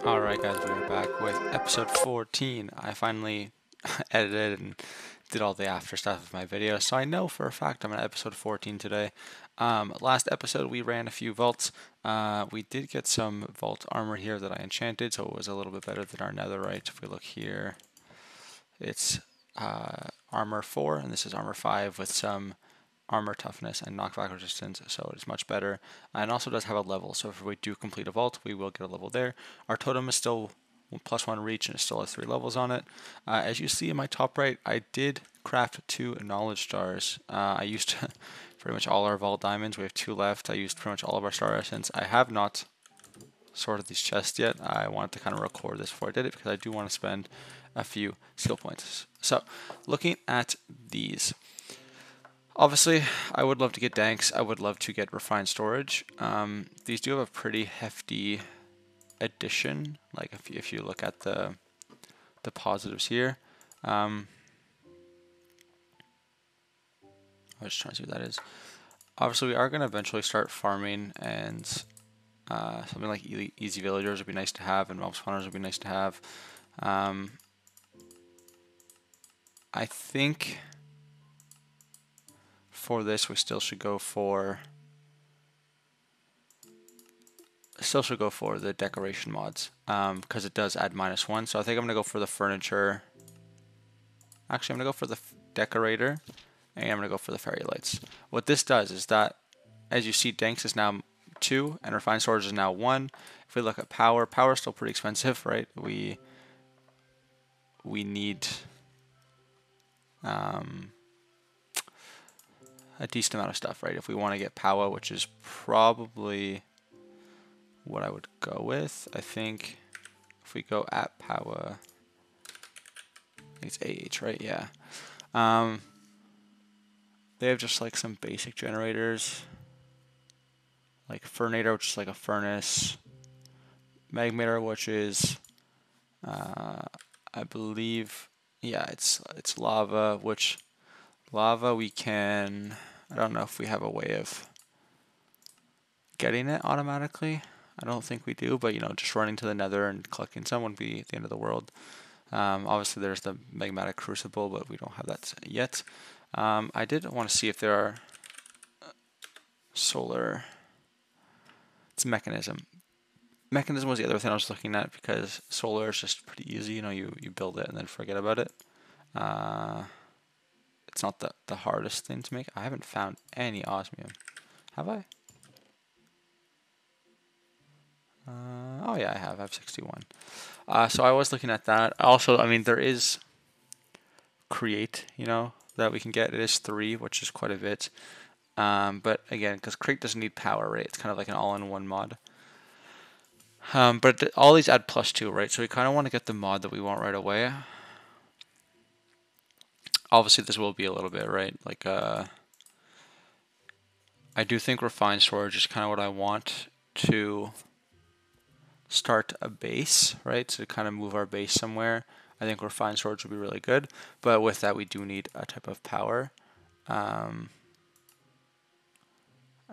Alright guys, we are back with episode 14. I finally edited and did all the after stuff of my video, so I know for a fact I'm on episode 14 today. Last episode we ran a few vaults. We did get some vault armor here that I enchanted, so it was a little bit better than our netherite. If we look here, it's armor 4, and this is armor 5 with some armor toughness and knockback resistance, so it's much better. And also does have a level, so if we do complete a vault, we will get a level there. Our totem is still +1 reach and it still has 3 levels on it. As you see in my top right, I did craft 2 knowledge stars. I used pretty much all our vault diamonds. We have 2 left. I used pretty much all of our star essence. I have not sorted these chests yet. I wanted to kind of record this before I did it because I do want to spend a few skill points. So looking at these, obviously, I would love to get danks. I would love to get refined storage. These do have a pretty hefty addition. Like if you look at the positives here, I was just trying to see what that is. Obviously, we are going to eventually start farming, and something like easy villagers would be nice to have, and mob spawners would be nice to have. I think for this we still should go for the decoration mods, because it does add -1. So I think I'm gonna go for the furniture. Actually, I'm gonna go for the decorator, and I'm gonna go for the fairy lights. What this does is that, as you see, danks is now 2 and refined storage is now 1. If we look at power is still pretty expensive, right? We need a decent amount of stuff, right? If we want to get power, which is probably what I would go with. I think if we go at power, I think it's AH, right? Yeah. They have just like some basic generators, like Furnator, which is like a furnace, Magmator, which is, I believe, yeah, it's lava, which lava we can, I don't know if we have a way of getting it automatically. I don't think we do, but just running to the nether and collecting some wouldn't be the end of the world. Obviously there's the magmatic crucible, but we don't have that yet. I did want to see if there are solar, it's mechanism. Mechanism was the other thing I was looking at, because solar is just pretty easy. You build it and then forget about it. It's not the hardest thing to make. I haven't found any osmium. Have I? Oh yeah, I have 61. So I was looking at that. Also, I mean, there is create, that we can get. It is 3, which is quite a bit. But again, because create doesn't need power, right? It's kind of like an all-in-one mod. But all these add +2, right? So we kind of want to get the mod that we want right away. Obviously, this will be a little bit, right? Like, I do think refined storage is kind of what I want to start a base, right? So to kind of move our base somewhere. I think refined storage would be really good. But with that, we do need a type of power. I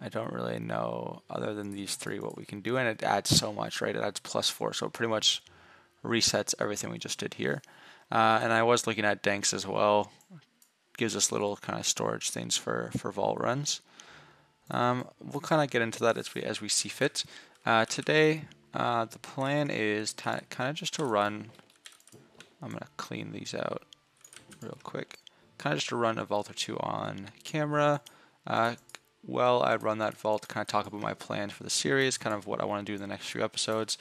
don't really know, other than these 3, what we can do, and it adds so much, right? It adds +4, so it pretty much resets everything we just did here. And I was looking at danks as well. Gives us little kind of storage things for vault runs. We'll kind of get into that as we see fit. Today, the plan is kind of just to run. I'm gonna clean these out real quick. Kind of just to run a vault or 2 on camera. Well, I'd run that vault to kind of talk about my plans for the series, kind of what I want to do in the next few episodes.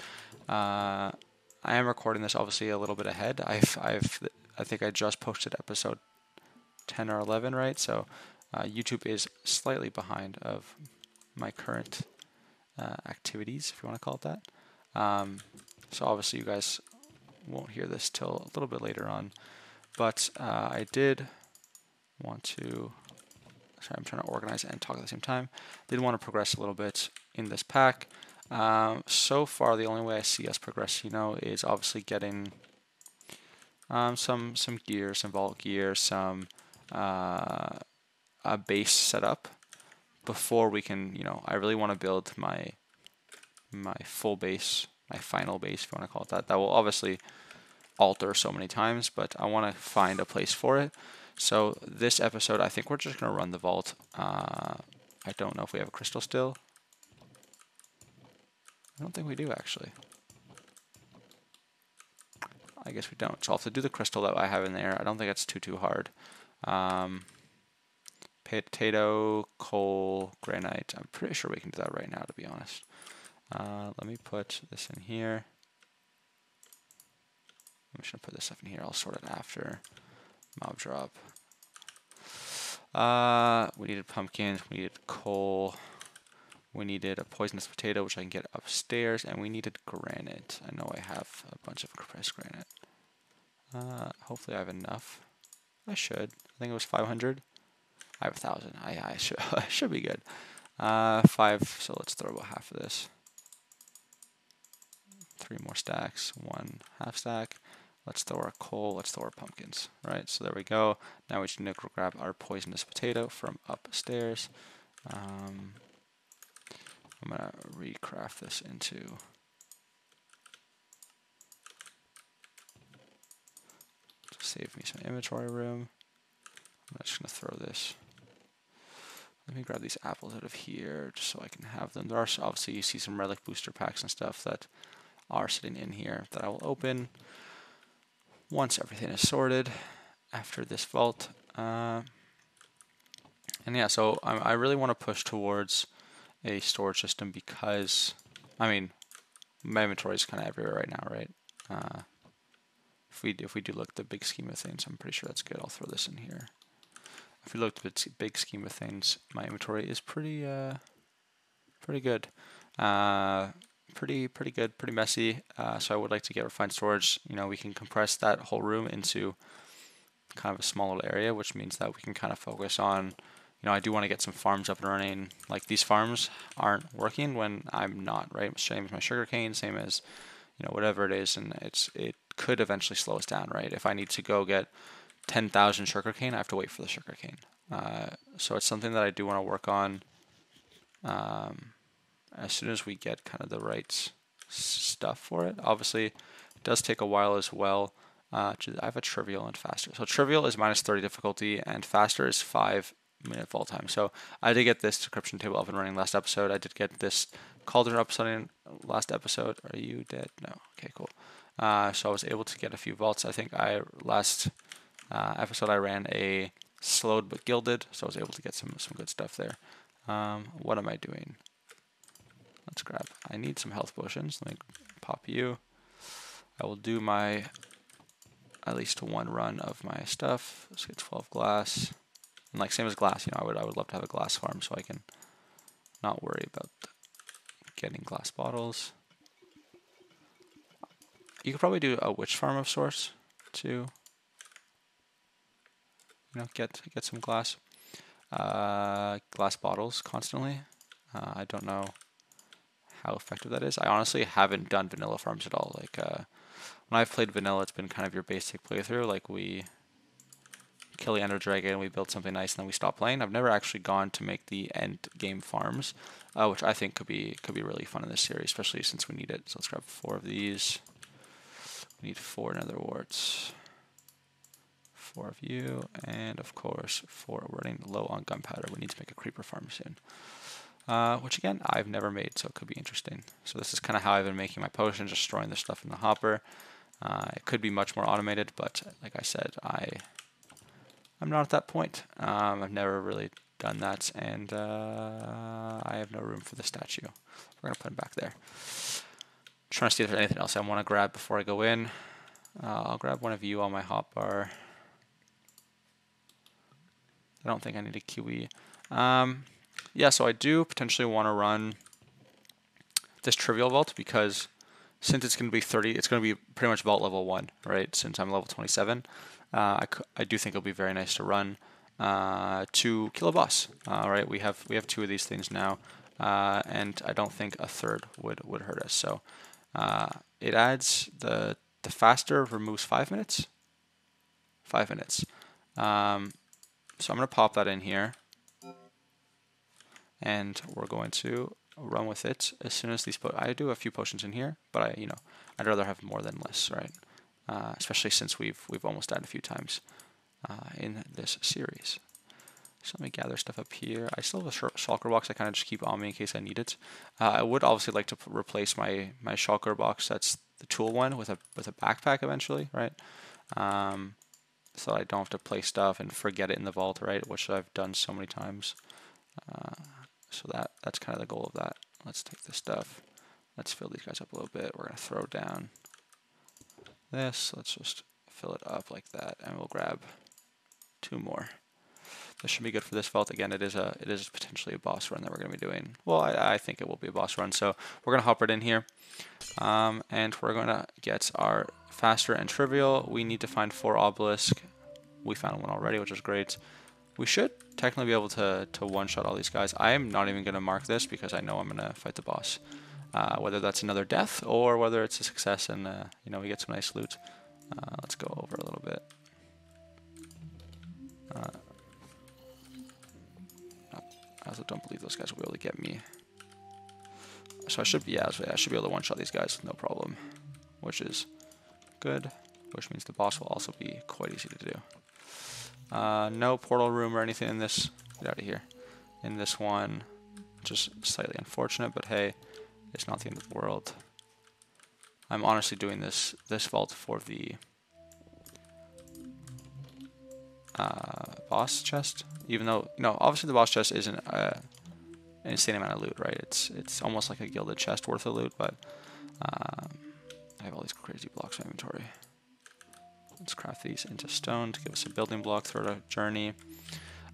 I am recording this obviously a little bit ahead. I think I just posted episode 10 or 11, right? So YouTube is slightly behind of my current activities, if you want to call it that. So obviously you guys won't hear this till a little bit later on. But I did want to, sorry, I'm trying to organize and talk at the same time. Did want to progress a little bit in this pack. So far, the only way I see us progress, is obviously getting some gear, some vault gear, some a base set up before we can, I really want to build my full base my final base, if you want to call it that. That will obviously alter so many times, but I want to find a place for it. So this episode, I think we're just going to run the vault. I don't know if we have a crystal still. I don't think we do, actually. I guess we don't. So I'll have to do the crystal that I have in there. I don't think it's too hard. Potato, coal, granite. I'm pretty sure we can do that right now, to be honest. Let me put this in here. I'm just going to put this stuff in here. I'll sort it after. Mob drop. We needed pumpkins. We needed coal. We needed a poisonous potato, which I can get upstairs. And we needed granite. I know I have a bunch of compressed granite. Hopefully I have enough. I should. I think it was 500. I have 1,000. I should I should be good. 5. So let's throw about half of this. 3 more stacks. 1 half stack. Let's throw our coal. Let's throw our pumpkins. Right. So there we go. Now we just need to grab our poisonous potato from upstairs. I'm gonna recraft this into. To save me some inventory room. I'm just gonna throw this. Let me grab these apples out of here just so I can have them. There are obviously, you see some relic booster packs and stuff that are sitting in here that I will open once everything is sorted after this vault. And yeah, so I really want to push towards a storage system because, I mean, my inventory is kind of everywhere right now, right? If we do look at the big scheme of things, I'm pretty sure that's good. I'll throw this in here. If we look at the big scheme of things, my inventory is pretty good. Pretty good, pretty messy. So I would like to get refined storage. You know, we can compress that whole room into kind of a small little area, which means that we can kind of focus on, you know, I do want to get some farms up and running. Like these farms aren't working when I'm not, right? Same as my sugarcane, same as, you know, whatever it is, and it could eventually slow us down, right? If I need to go get 10,000 sugarcane, I have to wait for the sugarcane. So it's something that I do want to work on as soon as we get kind of the right stuff for it. Obviously, it does take a while as well. I have a trivial and faster. So trivial is -30 difficulty, and faster is 5-minute fall time. So I did get this decryption table up and running last episode. I did get this cauldron up and running last episode. Are you dead? No. Okay, cool. So I was able to get a few vaults. I think last episode I ran a slowed but gilded, so I was able to get some good stuff there. What am I doing? Let's grab. I need some health potions. Let me pop you. I will do my at least 1 run of my stuff. Let's get 12 glass. And like same as glass, you know, I would love to have a glass farm so I can not worry about getting glass bottles. You could probably do a witch farm of sorts to, you know, get some glass bottles constantly. I don't know how effective that is. I honestly haven't done vanilla farms at all. Like when I've played vanilla, it's been kind of your basic playthrough. Like we kill the ender dragon, we build something nice, and then we stop playing. I've never actually gone to make the end game farms, which I think could be really fun in this series, especially since we need it. So let's grab 4 of these. We need 4 nether warts. 4 of you, and of course 4. We're running low on gunpowder. We need to make a creeper farm soon. Which again, I've never made, so it could be interesting. So this is kind of how I've been making my potions, just storing the stuff in the hopper. It could be much more automated, but like I said, I'm not at that point. I've never really done that, and I have no room for the statue. We're going to put him back there. Trying to see if there's anything else I want to grab before I go in. I'll grab one of you on my hotbar. I don't think I need a kiwi. Yeah, so I do potentially want to run this trivial vault because since it's going to be 30, it's going to be pretty much vault level 1, right? Since I'm level 27, I do think it'll be very nice to run to kill a boss. Right? We have 2 of these things now, and I don't think a 3rd would hurt us. So it adds the faster removes 5 minutes. 5 minutes. So I'm going to pop that in here. And we're going to run with it as soon as these. I do a few potions in here, but I'd rather have more than less, right? Especially since we've almost died a few times in this series. So let me gather stuff up here. I still have a shulker box I kind of just keep on me in case I need it. I would obviously like to replace my shulker box, that's the tool one, with a backpack eventually, right? So I don't have to place stuff and forget it in the vault, right? Which I've done so many times. So that's kind of the goal of that. Let's take this stuff. Let's fill these guys up a little bit. We're going to throw down this. Let's just fill it up like that, and we'll grab 2 more. This should be good for this vault. Again, it is potentially a boss run that we're going to be doing. Well, I think it will be a boss run. So we're going to hop right in here, and we're going to get our faster and trivial. We need to find 4 obelisk. We found one already, which is great. We should technically be able to one-shot all these guys. I am not even going to mark this because I know I'm going to fight the boss. Whether that's another death or whether it's a success and we get some nice loot. Let's go over a little bit. I also don't believe those guys will be able to get me. So I should be able to one-shot these guys with no problem, which is good, which means the boss will also be quite easy to do. No portal room or anything in this. Get out of here. In this one, just slightly unfortunate, but hey, it's not the end of the world. I'm honestly doing this vault for the boss chest, even though obviously the boss chest isn't an insane amount of loot, right? It's almost like a gilded chest worth of loot, but I have all these crazy blocks in my inventory. Let's craft these into stone to give us a building block throughout our journey.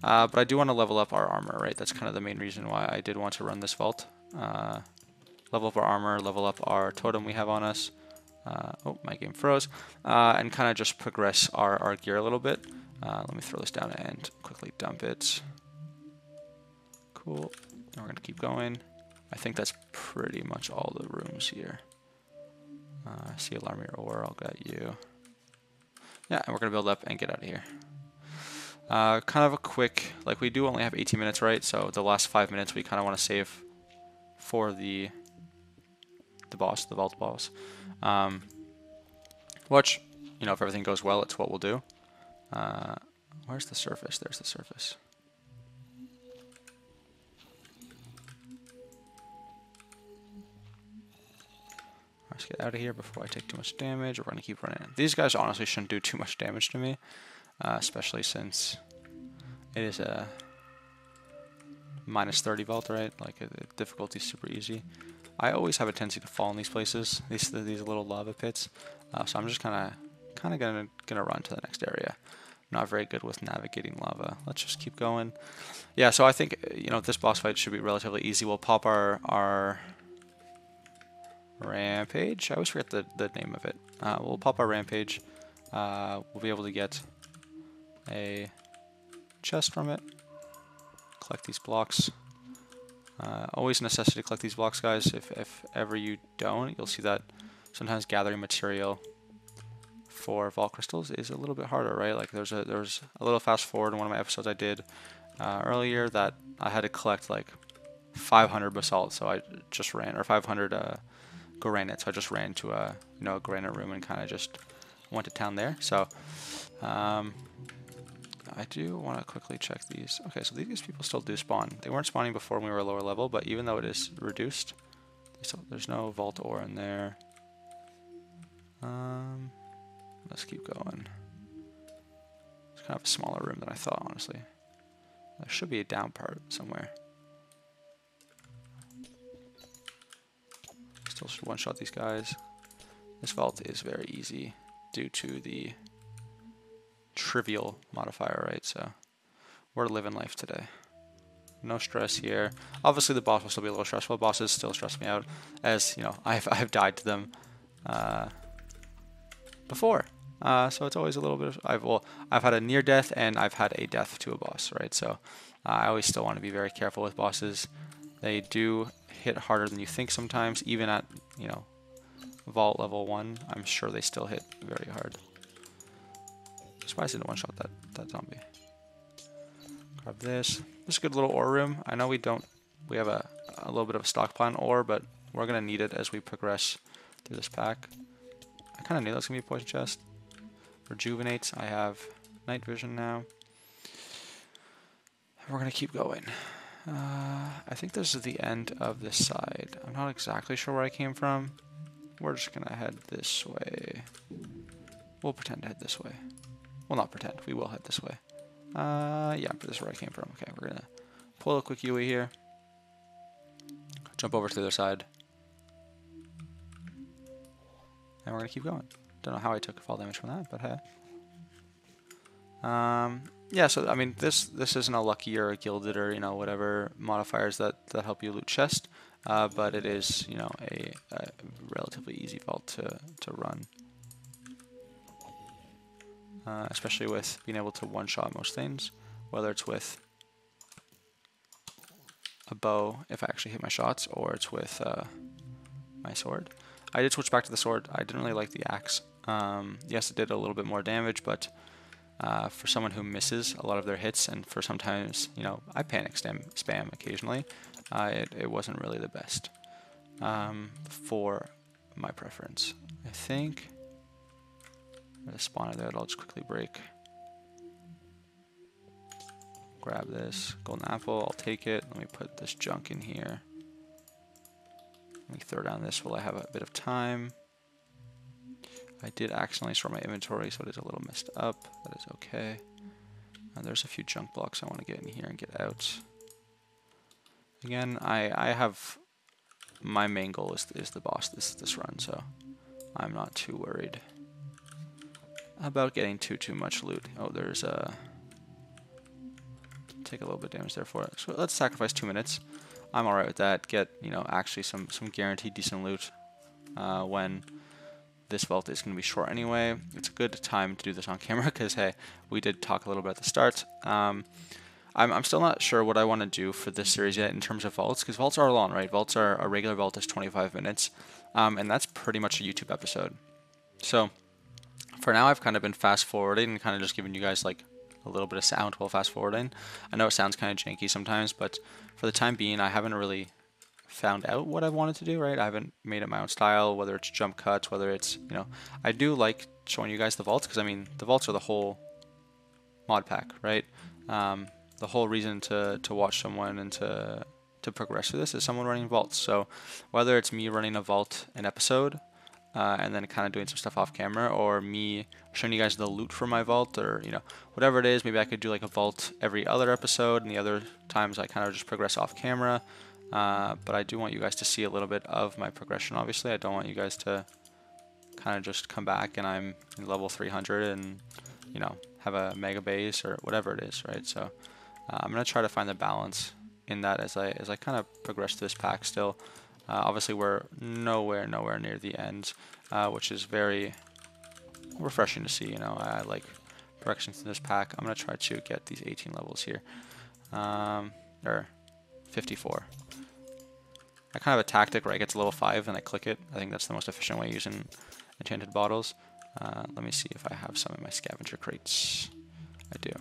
But I do want to level up our armor, right? That's kind of the main reason why I did want to run this vault. Level up our armor, level up our totem we have on us. Oh, my game froze. And kind of just progress our gear a little bit. Let me throw this down and quickly dump it. Cool. Now we're going to keep going. I think that's pretty much all the rooms here. I see Alarmier ore, I'll get you. Yeah, and we're going to build up and get out of here. Kind of a quick, we do only have 18 minutes, right? So the last 5 minutes we kind of want to save for the boss, the vault boss. Which, if everything goes well, it's what we'll do. Where's the surface? There's the surface. Let's get out of here before I take too much damage. We're going to keep running. These guys honestly shouldn't do too much damage to me, especially since it is a -30 vault, right? The difficulty is super easy. I always have a tendency to fall in these places, these little lava pits. So I'm just kind of gonna run to the next area. I'm not very good with navigating lava. Let's just keep going. Yeah, so I think this boss fight should be relatively easy. We'll pop our rampage. I always forget the name of it. We'll pop our rampage. We'll be able to get a chest from it. Collect these blocks. Always a necessity to collect these blocks, guys. If ever you don't, you'll see that sometimes gathering material for vault crystals is a little bit harder, right? There's a little fast forward in one of my episodes I did earlier that I had to collect 500 basalt, so I just ran, or 500 granite, so I just ran to a granite room and kind of just went to town there. So I do want to quickly check these. Okay, so these people still do spawn. They weren't spawning before when we were a lower level, but even though it is reduced, there's no vault ore in there. Let's keep going. It's kind of a smaller room than I thought, honestly. There should be a down part somewhere. Still should one-shot these guys. This vault is very easy due to the trivial modifier, right? So we're living life today. No stress here. Obviously the boss will still be a little stressful. Bosses still stress me out, as I've died to them before. So it's always a little bit of I've had a near death and I've had a death to a boss, right? So I always still want to be very careful with bosses. They do hit harder than you think sometimes, even at vault level 1. I'm sure they still hit very hard. Surprised I didn't one-shot that zombie. Grab this. This is a good little ore room. I know we have a a little bit of a stockpile ore, but we're going to need it as we progress through this pack. I kind of knew that was going to be a poison chest. Rejuvenates. I have night vision now. We're going to keep going. I think this is the end of this side. I'm not exactly sure where I came from. We're just going to head this way. We'll pretend to head this way. Well, not pretend. We will head this way. Yeah, this is where I came from. Okay, we're going to pull a quick UE here. Jump over to the other side. And we're going to keep going. Don't know how I took fall damage from that, but hey. Yeah, so I mean, this isn't a lucky or a gilded or, you know, whatever modifiers that help you loot chest, but it is, you know, a relatively easy vault to run, especially with being able to one-shot most things, whether it's with a bow if I actually hit my shots, or it's with my sword. I did switch back to the sword. I didn't really like the axe. Yes, it did a little bit more damage, but for someone who misses a lot of their hits, and for sometimes, you know, I panic spam occasionally, it wasn't really the best for my preference. I think there's a spawner there that I'll just quickly break. Grab this golden apple, I'll take it. Let me put this junk in here. Let me throw down this while I have a bit of time. I did accidentally store my inventory, so it is a little messed up. That is okay. And there's a few junk blocks I want to get in here and get out. Again, I have my main goal is the boss this run, so I'm not too worried about getting too much loot. Oh, there's a take a little bit of damage there for it. So let's sacrifice 2 minutes. I'm alright with that. Get, you know, actually some guaranteed decent loot when this vault is going to be short anyway. It's a good time to do this on camera because, hey, we did talk a little bit at the start. I'm still not sure what I want to do for this series yet in terms of vaults, because vaults are long, right? Vaults are, a regular vault is 25 minutes, and that's pretty much a YouTube episode. So for now, I've kind of been fast forwarding and kind of just giving you guys like a little bit of sound while fast forwarding. I know it sounds kind of janky sometimes, but for the time being, I haven't really found out what I wanted to do, right? I haven't made it my own style, whether it's jump cuts, whether it's, you know, I do like showing you guys the vaults, because I mean, the vaults are the whole mod pack, right? The whole reason to watch someone and to progress through this is someone running vaults. So whether it's me running a vault an episode, and then kind of doing some stuff off camera, or me showing you guys the loot for my vault, or, you know, whatever it is, maybe I could do like a vault every other episode, and the other times I kind of just progress off camera. But I do want you guys to see a little bit of my progression, obviously. I don't want you guys to kind of just come back and I'm in level 300 and, you know, have a mega base or whatever it is, right? So I'm going to try to find the balance in that as I kind of progress through this pack still. Obviously, we're nowhere near the end, which is very refreshing to see. You know, I like progressing through this pack. I'm going to try to get these 18 levels here, or 54. I kind of have a tactic where I get to level 5 and I click it. I think that's the most efficient way using enchanted bottles. Let me see if I have some in my scavenger crates. I do.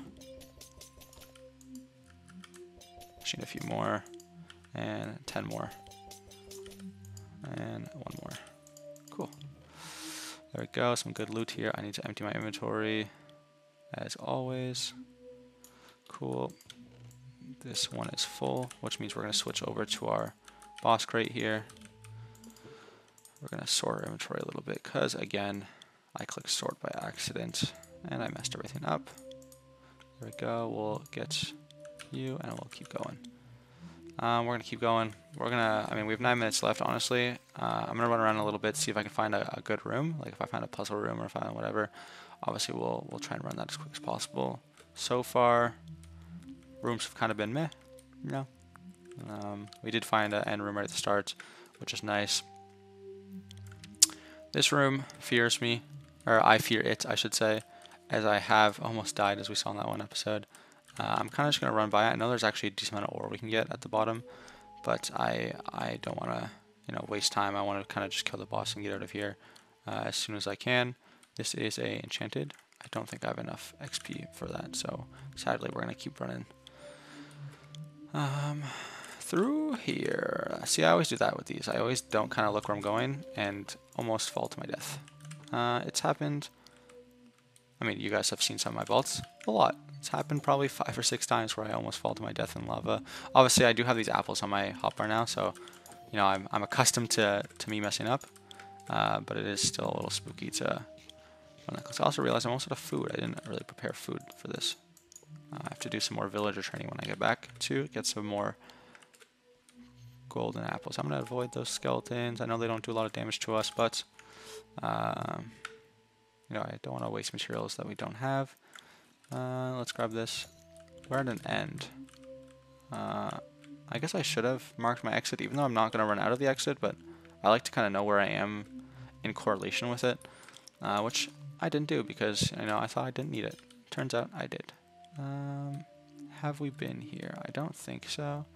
Just need a few more, and 10 more, and 1 more. Cool. There we go, some good loot here. I need to empty my inventory, as always. Cool. This one is full, which means we're going to switch over to our boss crate here. We're going to sort our inventory a little bit, because, again, I clicked sort by accident, and I messed everything up. There we go, we'll get you, and we'll keep going. We're going to keep going. I mean, we have 9 minutes left, honestly. I'm going to run around a little bit, see if I can find a good room. Like, if I find a puzzle room or find whatever, obviously we'll try and run that as quick as possible. So far, rooms have kind of been meh, you know. We did find an end room right at the start, which is nice. This room fears me, or I fear it, I should say, as I have almost died, as we saw in that one episode. I'm kind of just going to run by it. I know there's actually a decent amount of ore we can get at the bottom, but I don't want to, you know, waste time. I want to kind of just kill the boss and get out of here as soon as I can. This is a enchanted. I don't think I have enough XP for that, so sadly we're going to keep running. through here. See, I always do that with these. I always don't kind of look where I'm going and almost fall to my death. It's happened. I mean, you guys have seen some of my vaults a lot. It's happened probably 5 or 6 times where I almost fall to my death in lava. Obviously, I do have these apples on my hotbar now, so you know I'm accustomed to me messing up. But it is still a little spooky to run that close. I also realized I'm almost out of food. I didn't really prepare food for this. I have to do some more villager training when I get back to get some more golden apples. I'm going to avoid those skeletons. I know they don't do a lot of damage to us, but you know, I don't want to waste materials that we don't have. Let's grab this. We're at an end. I guess I should have marked my exit, even though I'm not going to run out of the exit, but I like to kind of know where I am in correlation with it, which I didn't do because, you know, I thought I didn't need it. Turns out I did. Have we been here? I don't think so.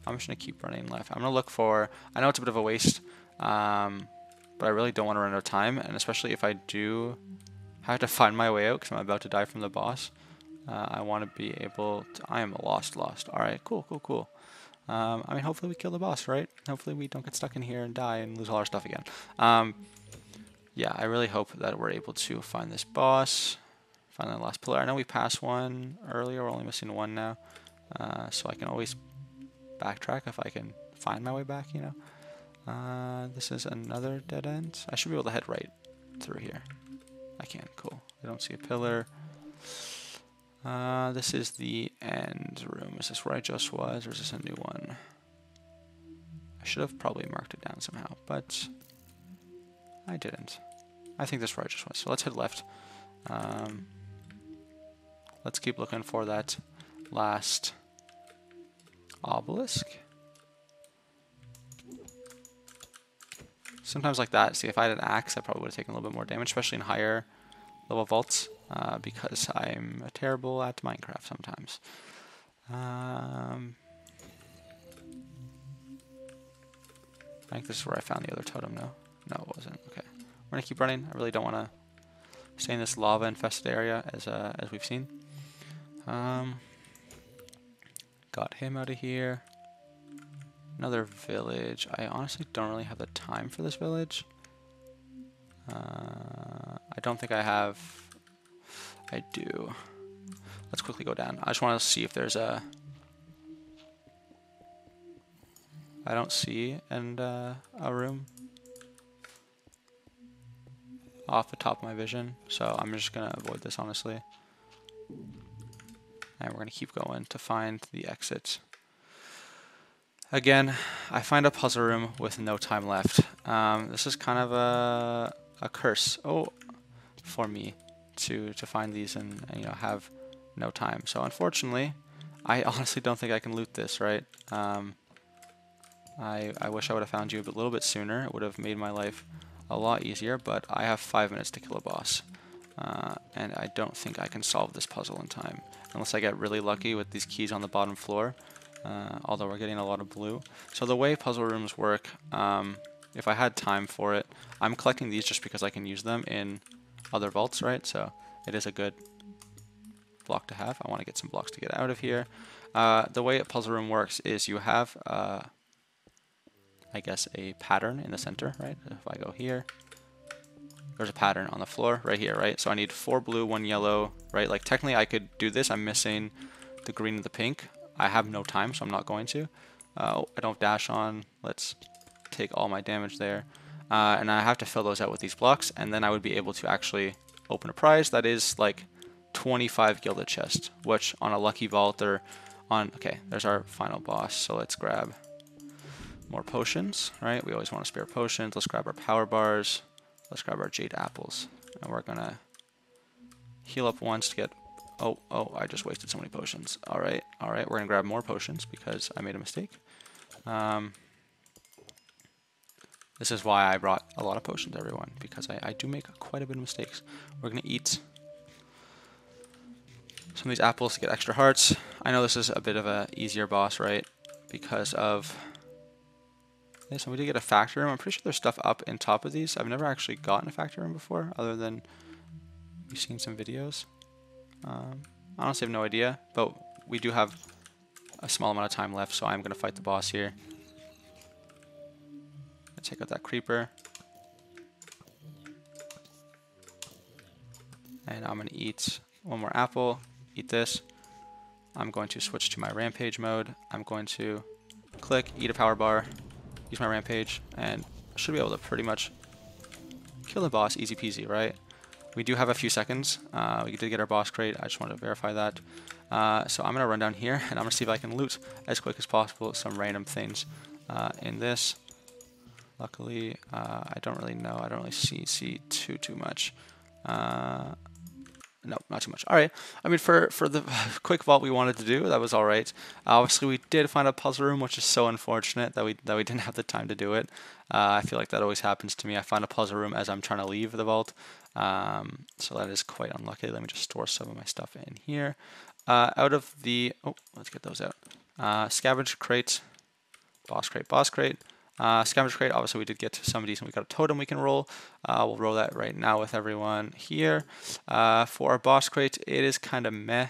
I'm just going to keep running left. I'm going to look for, I know it's a bit of a waste, but I really don't want to run out of time, and especially if I do have to find my way out because I'm about to die from the boss. I want to be able to, I am lost. Alright, cool. I mean, hopefully we kill the boss, right? Hopefully we don't get stuck in here and die and lose all our stuff again. Yeah, I really hope that we're able to find this boss, find that last pillar. I know we passed one earlier, we're only missing one now, so I can always backtrack if I can find my way back, you know. This is another dead end. I should be able to head right through here. I can, cool. I don't see a pillar. This is the end room. Is this where I just was, or is this a new one? I should have probably marked it down somehow, but I didn't. I think this is where I just was. So let's head left. Let's keep looking for that last obelisk. Sometimes like that, see, if I had an axe, I probably would have taken a little bit more damage, especially in higher level vaults, because I'm terrible at Minecraft sometimes. I think this is where I found the other totem, no? No, it wasn't. Okay. We're going to keep running. I really don't want to stay in this lava-infested area, as we've seen. Got him out of here. Another village. I honestly don't really have the time for this village. I don't think I have. I do. Let's quickly go down. I just want to see if there's a. I don't see a room off the top of my vision, so I'm just gonna avoid this honestly. And we're gonna keep going to find the exit. Again, I find a puzzle room with no time left. This is kind of a curse for me to find these and you know have no time. So unfortunately, I honestly don't think I can loot this, right? I wish I would have found you a little bit sooner. It would have made my life a lot easier, but I have 5 minutes to kill a boss. And I don't think I can solve this puzzle in time unless I get really lucky with these keys on the bottom floor. Although we're getting a lot of blue. So the way puzzle rooms work, if I had time for it, I'm collecting these just because I can use them in other vaults, right? So it is a good block to have. I want to get some blocks to get out of here. The way a puzzle room works is you have, I guess, a pattern in the center, right? If I go here, there's a pattern on the floor right here, right? So I need 4 blue, 1 yellow, right? Like technically I could do this. I'm missing the green and the pink. I have no time, so I'm not going to. I don't dash on. Let's take all my damage there. And I have to fill those out with these blocks, and then I would be able to actually open a prize that is like 25 gilded chests, which on a lucky vault or on... Okay, there's our final boss, so let's grab more potions, right? We always want to spare potions. Let's grab our power bars. Let's grab our jade apples. And we're going to heal up once to get... Oh, I just wasted so many potions. Alright, we're going to grab more potions because I made a mistake. This is why I brought a lot of potions, everyone, because I do make quite a bit of mistakes. We're going to eat some of these apples to get extra hearts. I know this is a bit of a easier boss, right? Because of this, and we did get a factory room. I'm pretty sure there's stuff up in top of these. I've never actually gotten a factory room before, other than we've seen some videos. I honestly have no idea, but we do have a small amount of time left, so I'm going to fight the boss here. Take out that creeper. And I'm going to eat one more apple, eat this. I'm going to switch to my rampage mode. I'm going to click, eat a power bar, use my rampage, and I should be able to pretty much kill the boss easy peasy, right? We do have a few seconds. We did get our boss crate. I just wanted to verify that. So I'm going to run down here, and I'm going to see if I can loot as quick as possible some random things in this. Luckily, I don't really know. I don't really see too much. No, not too much. All right. I mean, for the quick vault we wanted to do, that was all right. Obviously, we did find a puzzle room, which is so unfortunate that we didn't have the time to do it. I feel like that always happens to me. I find a puzzle room as I'm trying to leave the vault, so that is quite unlucky. Let me just store some of my stuff in here. Out of the let's get those out. Scavenge crate, boss crate. Scavenger crate, obviously we did get some decent. We got a totem we can roll. We'll roll that right now with everyone here. For our boss crate, it is kind of meh.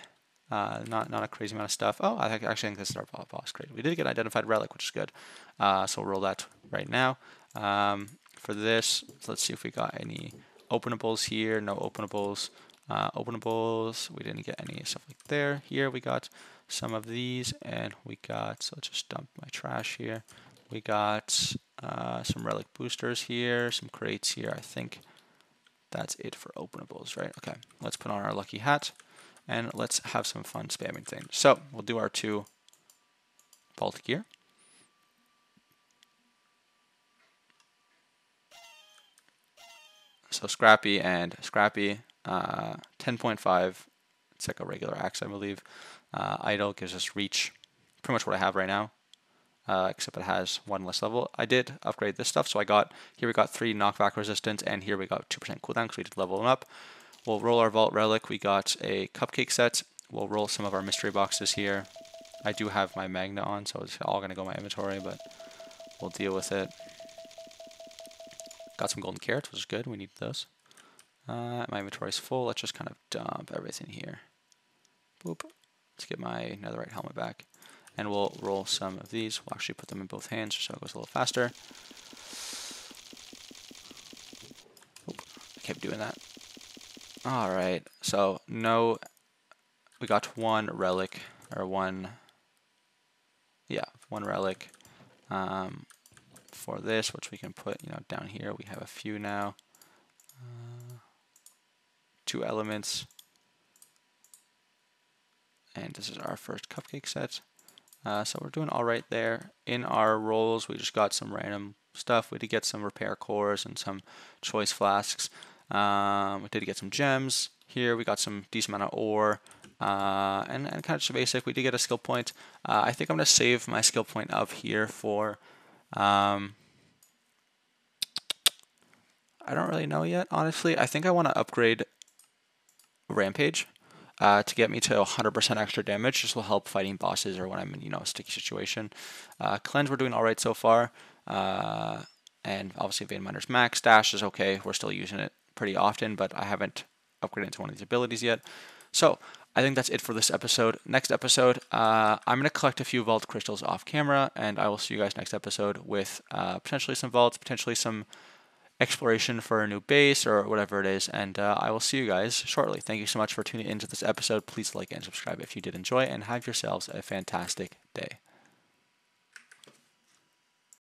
Not a crazy amount of stuff. Oh, I actually think this is our boss crate. We did get identified relic, which is good. So we'll roll that right now. For this, let's see if we got any openables here. No openables. Openables, we didn't get any stuff like there. Here we got some of these, and we got, so let's just dump my trash here. We got some relic boosters here, some crates here. I think that's it for openables, right? Okay, let's put on our lucky hat and let's have some fun spamming things. So we'll do our 2 vault gear. So Scrappy and Scrappy, 10.5. It's like a regular axe, I believe. Idle gives us reach, pretty much what I have right now. Except it has 1 less level. I did upgrade this stuff, so I got, here we got 3 knockback resistance, and here we got 2% cooldown because we did level them up. We'll roll our vault relic. We got a cupcake set. We'll roll some of our mystery boxes here. I do have my magna on, so it's all going to go in my inventory, but we'll deal with it. Got some golden carrots, which is good. We need those. My inventory is full. Let's just kind of dump everything here. Boop. Let's get my netherite helmet back. And we'll roll some of these. We'll actually put them in both hands so it goes a little faster. Oop, I kept doing that. Alright, so no, we got 1 relic, or 1 relic for this, which we can put, down here. We have a few now. 2 elements. And this is our first cupcake set. So we're doing all right there. In our rolls, we just got some random stuff. We did get some repair cores and some choice flasks. We did get some gems. Here we got some decent amount of ore. And kind of just basic. We did get a skill point. I think I'm going to save my skill point up here for... I don't really know yet, honestly. I think I want to upgrade Rampage. To get me to 100% extra damage. This will help fighting bosses or when I'm in, a sticky situation. Cleanse, we're doing all right so far. And obviously Vein Miner's max. Dash is okay. We're still using it pretty often, but I haven't upgraded into one of these abilities yet. So I think that's it for this episode. Next episode, I'm going to collect a few vault crystals off camera, and I will see you guys next episode with potentially some vaults, potentially some exploration for a new base or whatever it is, and I will see you guys shortly. Thank you so much for tuning into this episode. Please like and subscribe if you did enjoy, and have yourselves a fantastic day.